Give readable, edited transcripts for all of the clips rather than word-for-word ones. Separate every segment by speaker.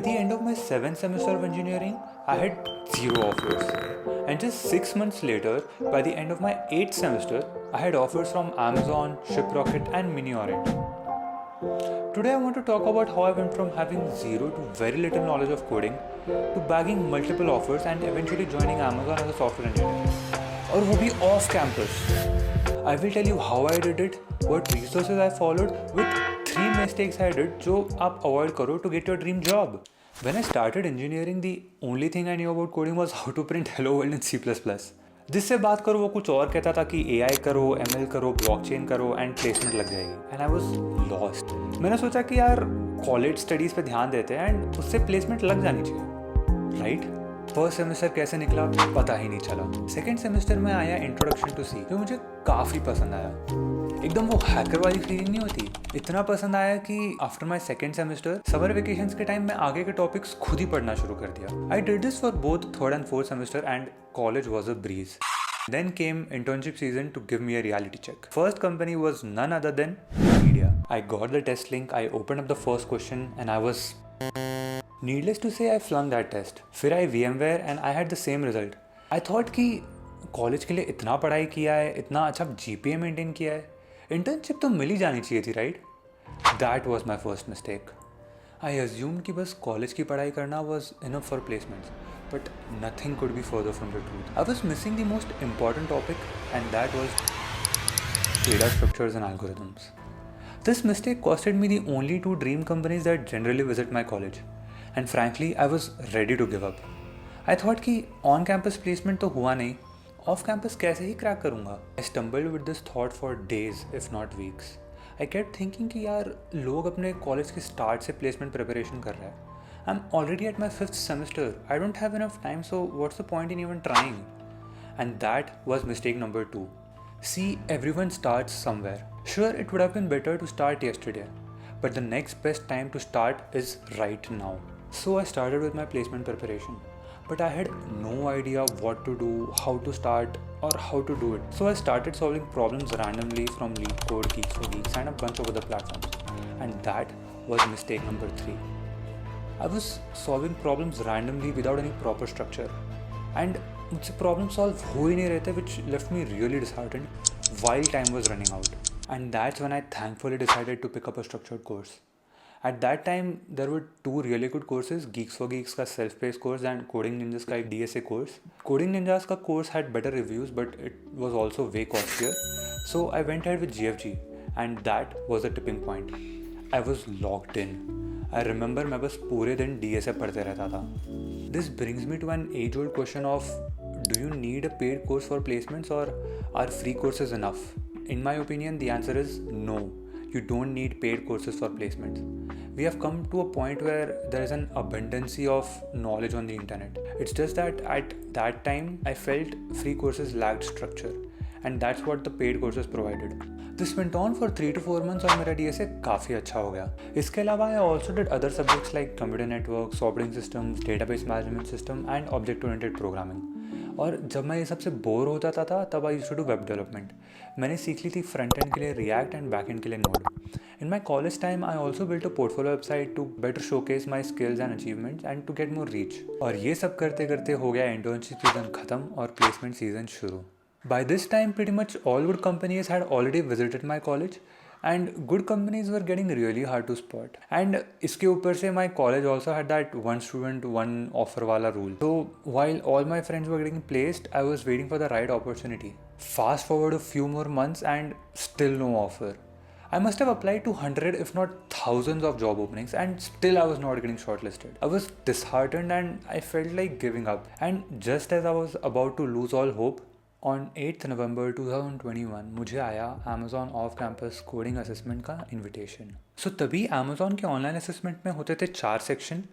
Speaker 1: At the end of my 7th semester of engineering, I had zero offers. And just 6 months later, by the end of my 8th semester, I had offers from Amazon, Shiprocket, and MiniOrient. Today, I want to talk about how I went from having zero to very little knowledge of coding to bagging multiple offers and eventually joining Amazon as a software engineer. और वो भी off campus. I will tell you how I did it, what resources I followed, with 3 mistakes I did जो आप avoid करो to get your dream job. When I started engineering, the only thing I knew about coding was how to print hello world in C++. जिससे बात करो वो कुछ और कहता था कि AI करो, ML करो, ब्लॉकचेन करो एंड प्लेसमेंट लग जाएगी. And I was lost. मैंने सोचा कि यार कॉलेज स्टडीज़ पे ध्यान देते हैं एंड उससे प्लेसमेंट लग जानी चाहिए, राइट? फर्स्ट सेमेस्टर कैसे निकला पता ही नहीं चला. सेकेंड सेमेस्टर में आया इंट्रोडक्शन टू सी, जो मुझे काफ़ी पसंद आया. एकदम वो हैकर वाली फीलिंग नहीं होती, इतना पसंद आया कि after my second semester summer vacations के टाइम में आगे के टॉपिक्स खुद ही पढ़ना शुरू कर दिया. I did this for both third and fourth semester and college was a breeze. Then came internship season to give me a reality check. First company was none other than Media. I got the test link, I opened up the first question and I was... Needless to say, I flung that test. फिर आई VMware and I had the same result. I thought कि college के लिए इतना पढ़ाई किया है, इतना अच्छा GPA मेंटेन किया है, इंटर्नशिप तो मिल ही जानी चाहिए थी, right? That was my first mistake. I assumed कि बस कॉलेज की पढ़ाई करना was enough for placements. But nothing could be further from the truth. I was missing the most important topic, and that was data structures and algorithms. This mistake costed me the only 2 dream companies that generally visit my college. And frankly, I was ready to give up. I thought कि on-campus placement तो हुआ नहीं, off-campus कैसे ही crack करूँगा? I stumbled with this thought for days, if not weeks. I kept thinking कि यार लोग अपने कॉलेज के स्टार्ट से प्लेसमेंट प्रिपरेशन कर रहे हैं. I'm already at my 5th semester. I don't have enough time, so what's the point in even trying? And that was mistake number 2. See, everyone starts somewhere. Sure, it would have been better to start yesterday, but the next best time to start is right now. So I started with my placement preparation, but I had no idea what to do, how to start, or how to do it. So I started solving problems randomly from LeetCode, Geeks for Geeks, and a bunch of other platforms. And that was mistake number 3. I was solving problems randomly without any proper structure, and मुझसे problem solve हो ही नहीं रहे थे, which left me really disheartened while time was running out. And that's when I thankfully decided to pick up a structured course. At that time, there were 2 really good courses, Geeks for Geeks का self-paced course and Coding Ninjas का एक DSA course. Coding Ninjas का course had better reviews, but it was also way costlier. So I went ahead with GFG, and that was the tipping point. I was locked in. I remember मैं बस पूरे दिन DSA पढ़ते रहता था. This brings me to an age-old question of, do you need a paid course for placements or are free courses enough? In my opinion, the answer is no. You don't need paid courses for placements. We have come to a point where there is an abundance of knowledge on the internet. It's just that at that time, I felt free courses lacked structure, and that's what the paid courses provided. This went on for 3 to 4 months और मेरा DSA काफ़ी अच्छा हो गया. इसके अलावा I also did other subjects like computer networks, operating systems, database management system and object oriented programming. और जब मैं ये सबसे बोर हो जाता था तब I used to do web development. मैंने सीख ली थी फ्रंट एंड के लिए React and back end के लिए Node. In my college time, I also built a portfolio website to better showcase my skills and achievements and to get more reach. और ये सब करते करते हो गया internship season ख़त्म और placement season शुरू. By this time, pretty much all good companies had already visited my college, and good companies were getting really hard to spot. And इसके ऊपर से my college also had that one student one offer वाला rule. So while all my friends were getting placed, I was waiting for the right opportunity. Fast forward a few more months and still no offer. I must have applied to 100 if not thousands of job openings and still I was not getting shortlisted. I was disheartened and I felt like giving up. And just as I was about to lose all hope, on 8th November 2021 मुझे आया Amazon off campus coding assessment का invitation. सो तभी Amazon के online assessment में होते थे 4 section.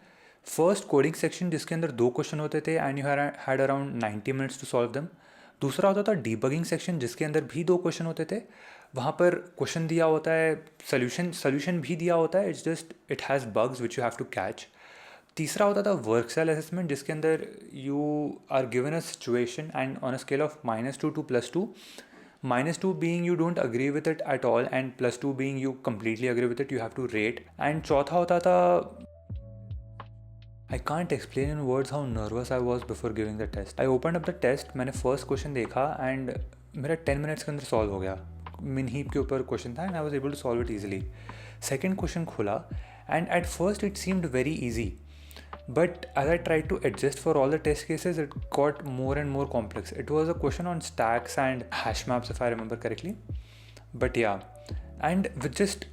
Speaker 1: First coding section जिसके अंदर 2 क्वेश्चन होते थे and you had around 90 minutes to solve them. दूसरा होता था डीबगिंग सेक्शन जिसके अंदर भी 2 क्वेश्चन होते थे. वहाँ पर क्वेश्चन दिया होता है, सोल्यूशन भी दिया होता है, it's just it has bugs which you have to catch. तीसरा होता था वर्क स्टाइल असेसमेंट जिसके अंदर you are given a situation and on a scale of -2 to +2, -2 being you don't agree with it at all and +2 being you completely agree with it, you have to rate. And चौथा होता था I can't explain in words how nervous I was before giving the test. I opened up the test, मैंने first question देखा and मेरा 10 minutes के अंदर solve हो गया. मिन हीप के ऊपर question था and I was able to solve it easily. Second question खुला and at first it seemed very easy. But as I tried to adjust for all the test cases, it got more and more complex. It was a question on stacks and hash maps if I remember correctly. But yeah, and with just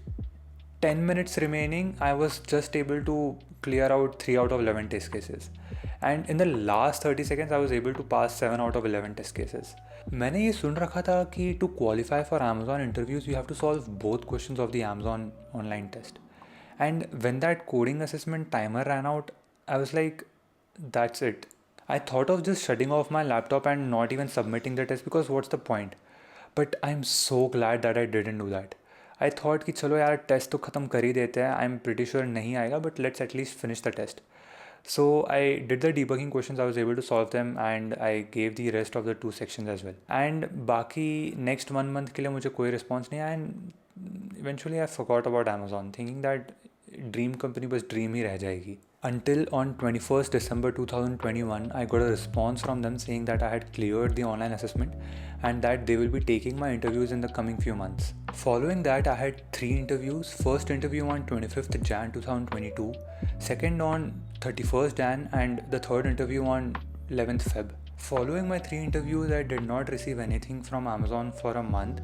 Speaker 1: 10 minutes remaining, I was just able to clear out 3 out of 11 test cases. And in the last 30 seconds, I was able to pass 7 out of 11 test cases. मैंने ये सुन रखा था कि to qualify for Amazon interviews, you have to solve both questions of the Amazon online test. And when that coding assessment timer ran out, I was like, that's it. I thought of just shutting off my laptop and not even submitting the test because what's the point? But I'm so glad that I didn't do that. I thought कि चलो यार test तो ख़त्म कर ही देते हैं. I'm pretty sure नहीं आएगा, but let's at least finish the test. So I did the debugging questions, I was able to solve them and I gave the rest of the 2 sections as well. And बाकी next 1 month के लिए मुझे कोई response नहीं आया and eventually I forgot about Amazon, thinking that dream company बस dream ही रह जाएगी. Until on 21st December 2021, I got a response from them saying that I had cleared the online assessment and that they will be taking my interviews in the coming few months. Following that, I had 3 interviews. First interview on 25th Jan 2022, second on 31st Jan and the third interview on 11th Feb. Following my 3 interviews, I did not receive anything from Amazon for a month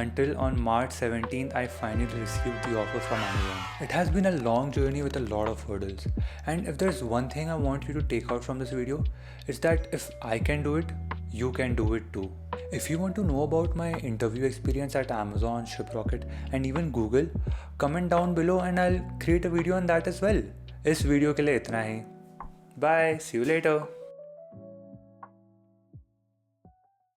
Speaker 1: until on March 17th I finally received the offer from Amazon. It has been a long journey with a lot of hurdles, and if there's one thing I want you to take out from this video, it's that if I can do it, you can do it too. If you want to know about my interview experience at Amazon, Shiprocket and even Google, comment down below and I'll create a video on that as well. इस video के लिए इतना ही. Bye, see you later.